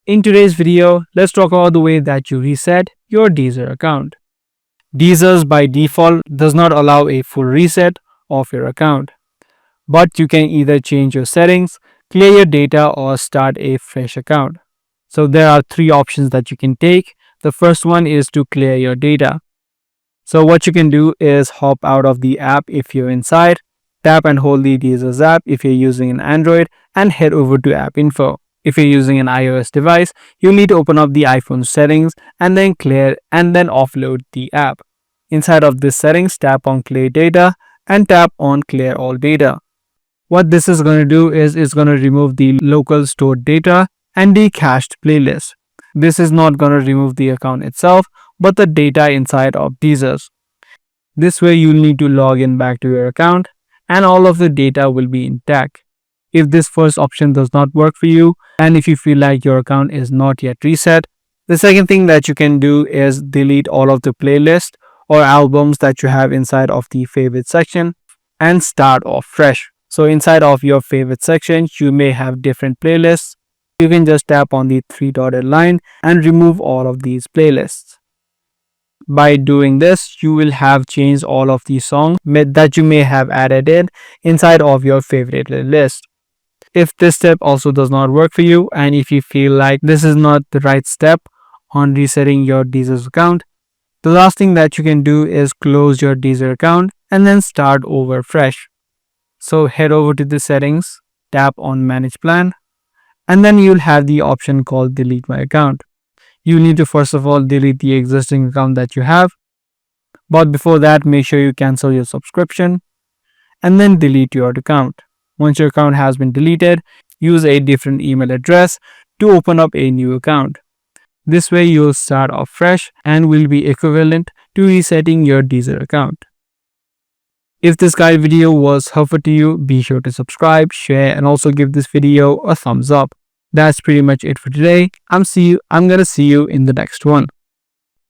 In today's video, let's talk about the way that you reset your Deezer account. Deezer's by default does not allow a full reset of your account, but you can either change your settings, clear your data, or start a fresh account. So there are three options that you can take. The first one is to clear your data. So what you can do is hop out of the app if you're inside, tap and hold the Deezer's app if you're using an Android, and head over to app info. If you're using an iOS device, you'll need to open up the iPhone settings and then clear and then offload the app. Inside of this settings, tap on clear data and tap on clear all data. What this is going to do is it's going to remove the local stored data and the cached playlist. This is not going to remove the account itself, but the data inside of Deezer's. This way you'll need to log in back to your account and all of the data will be intact. If this first option does not work for you and if you feel like your account is not yet reset, the second thing that you can do is delete all of the playlists or albums that you have inside of the favorite section and start off fresh. So inside of your favorite section, you may have different playlists. You can just tap on the three dotted line and remove all of these playlists. By doing this, you will have changed all of the songs that you may have added in inside of your favorite list. If this step also does not work for you and if you feel like this is not the right step on resetting your Deezer account, the last thing that you can do is close your Deezer account and then start over fresh. So head over to the settings, tap on manage plan, and then you'll have the option called delete my account. You need to first of all delete the existing account that you have, but before that make sure you cancel your subscription and then delete your account. Once your account has been deleted, use a different email address to open up a new account. This way you'll start off fresh and will be equivalent to resetting your Deezer account. If this guide video was helpful to you, be sure to subscribe, share, and also give this video a thumbs up. That's pretty much it for today. I'm gonna see you in the next one.